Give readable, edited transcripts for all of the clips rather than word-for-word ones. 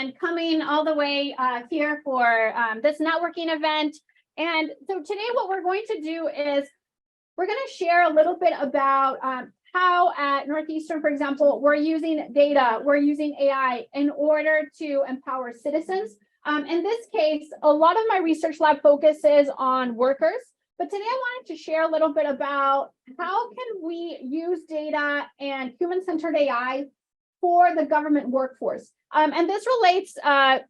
and coming all the way here for this networking event. And so today what we're going to do is we're going to share a little bit about how at Northeastern, for example, we're using data, we're using AI in order to empower citizens. In this case, a lot of my research lab focuses on workers, but today I wanted to share a little bit about how can we use data and human-centered AI for the government workforce. And this relates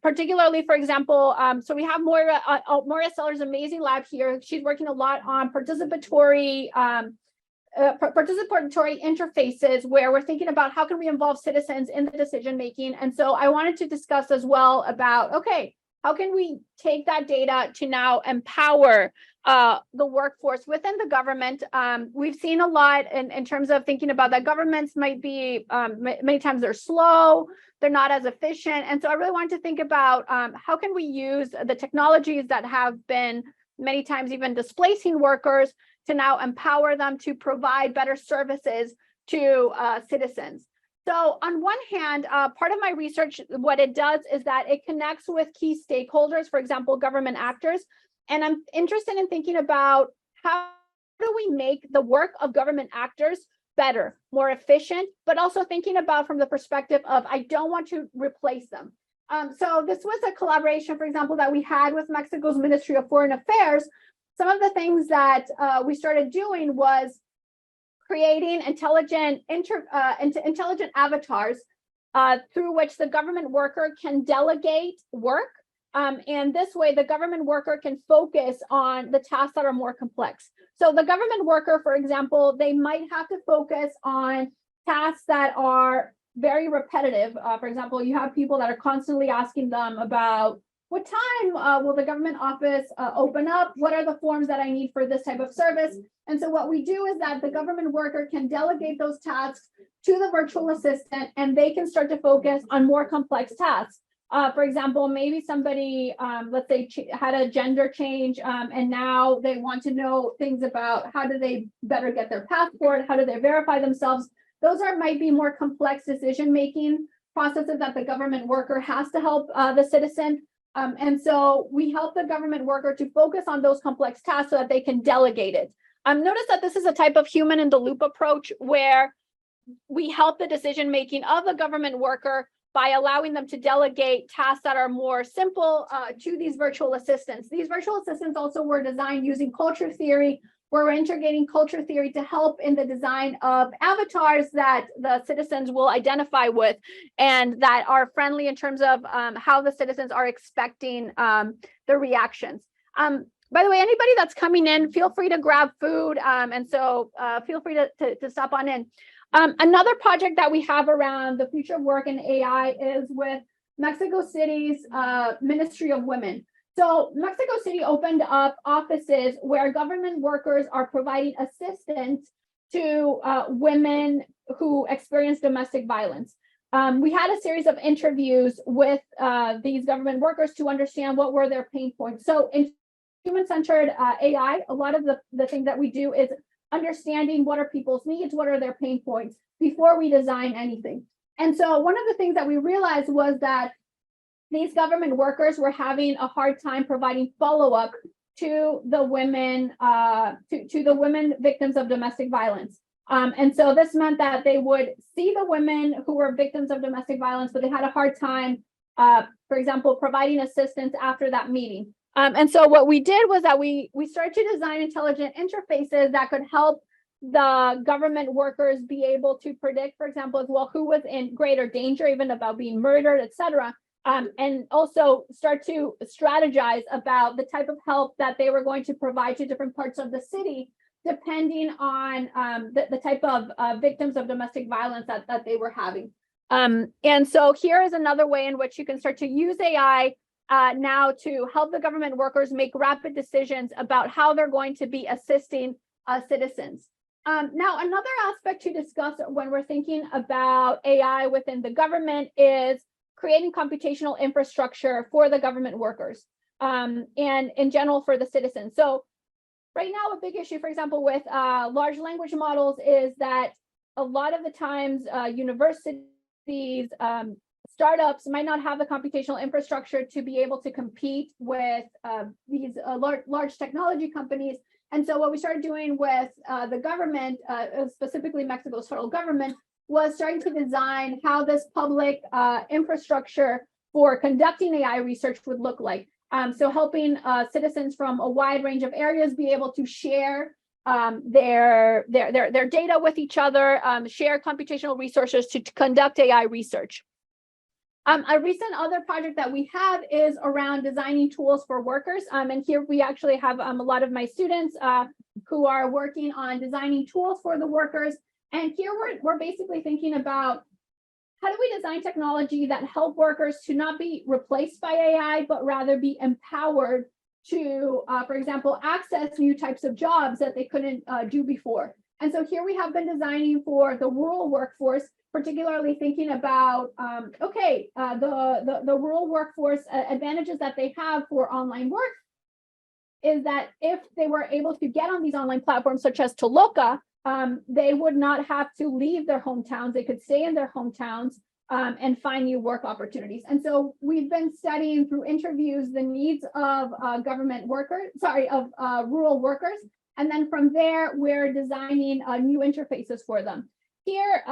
particularly, for example, so we have Moira Seller's amazing lab here. She's working a lot on participatory interfaces where we're thinking about how can we involve citizens in the decision making. And so I wanted to discuss as well about, okay, how can we take that data to now empower the workforce within the government? We've seen a lot in terms of thinking about that governments might be, many times they're slow, they're not as efficient. And so I really wanted to think about how can we use the technologies that have been many times even displacing workers to now empower them to provide better services to citizens. So on one hand, part of my research, what it does is that it connects with key stakeholders, for example, government actors. And I'm interested in thinking about how do we make the work of government actors better, more efficient, but also thinking about from the perspective of, I don't want to replace them. So this was a collaboration, for example, that we had with Mexico's Ministry of Foreign Affairs. Some of the things that we started doing was creating intelligent avatars through which the government worker can delegate work. And this way, the government worker can focus on the tasks that are more complex. So the government worker, for example, they might have to focus on tasks that are very repetitive. For example, you have people that are constantly asking them about what time will the government office open up? What are the forms that I need for this type of service? And so what we do is that the government worker can delegate those tasks to the virtual assistant, and they can start to focus on more complex tasks. For example, maybe somebody, let's say, had a gender change, and now they want to know things about how do they better get their passport, how do they verify themselves. Those might be more complex decision-making processes that the government worker has to help the citizen. And so we help the government worker to focus on those complex tasks so that they can delegate it. Notice that this is a type of human in the loop approach where we help the decision making of the government worker by allowing them to delegate tasks that are more simple to these virtual assistants. These virtual assistants also were designed using culture theory, where we're integrating culture theory to help in the design of avatars that the citizens will identify with and that are friendly in terms of how the citizens are expecting the reactions. By the way, anybody that's coming in, feel free to grab food. And so feel free to stop on in. Another project that we have around the future of work in AI is with Mexico City's Ministry of Women. So Mexico City opened up offices where government workers are providing assistance to women who experience domestic violence. We had a series of interviews with these government workers to understand what were their pain points. So in human-centered AI, a lot of the thing that we do is understanding what are people's needs, what are their pain points before we design anything. And so one of the things that we realized was that these government workers were having a hard time providing follow-up to the women, to the women victims of domestic violence. And so this meant that they would see the women who were victims of domestic violence, but they had a hard time, for example, providing assistance after that meeting. And so what we did was that we started to design intelligent interfaces that could help the government workers be able to predict, for example, as well, who was in greater danger, even about being murdered, et cetera. And also start to strategize about the type of help that they were going to provide to different parts of the city, depending on the type of victims of domestic violence that they were having. And so here is another way in which you can start to use AI now to help the government workers make rapid decisions about how they're going to be assisting citizens. Now, another aspect to discuss when we're thinking about AI within the government is creating computational infrastructure for the government workers and in general for the citizens. So right now, a big issue, for example, with large language models is that a lot of the times universities startups might not have the computational infrastructure to be able to compete with these large technology companies. And so what we started doing with the government, specifically Mexico's federal government, was starting to design how this public infrastructure for conducting AI research would look like. So helping citizens from a wide range of areas be able to share their data with each other, share computational resources to conduct AI research. A recent other project that we have is around designing tools for workers. And here we actually have a lot of my students who are working on designing tools for the workers. And here we're basically thinking about how do we design technology that help workers to not be replaced by AI, but rather be empowered to, for example, access new types of jobs that they couldn't do before. And so here we have been designing for the rural workforce, particularly thinking about, the rural workforce advantages that they have for online work is that if they were able to get on these online platforms such as Toloka, they would not have to leave their hometowns. They could stay in their hometowns and find new work opportunities. And so we've been studying through interviews the needs of rural workers. And then from there, we're designing new interfaces for them. Here,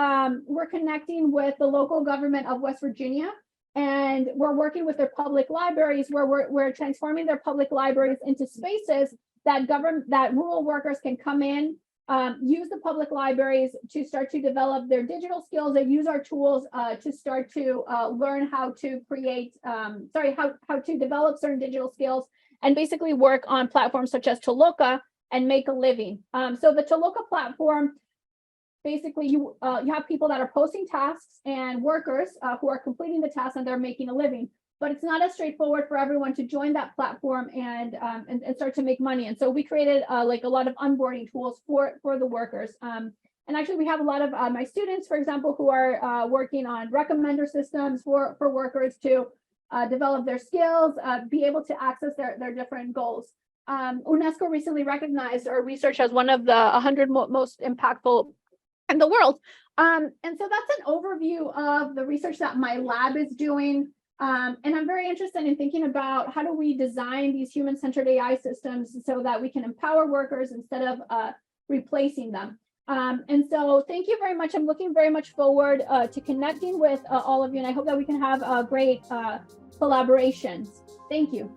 we're connecting with the local government of West Virginia, and we're working with their public libraries where we're transforming their public libraries into spaces that rural workers can come in, use the public libraries to start to develop their digital skills. They use our tools to start to learn how to create, how to develop certain digital skills and basically work on platforms such as Toloka and make a living. So the Toloka platform, basically you have people that are posting tasks and workers who are completing the tasks and they're making a living. But it's not as straightforward for everyone to join that platform and start to make money. And so we created like a lot of onboarding tools for the workers. And actually we have a lot of my students, for example, who are working on recommender systems for workers to develop their skills, be able to access their different goals. UNESCO recently recognized our research as one of the 100 most impactful in the world. And so that's an overview of the research that my lab is doing. And I'm very interested in thinking about how do we design these human-centered AI systems so that we can empower workers instead of replacing them. And so thank you very much. I'm looking very much forward to connecting with all of you, and I hope that we can have great collaborations. Thank you.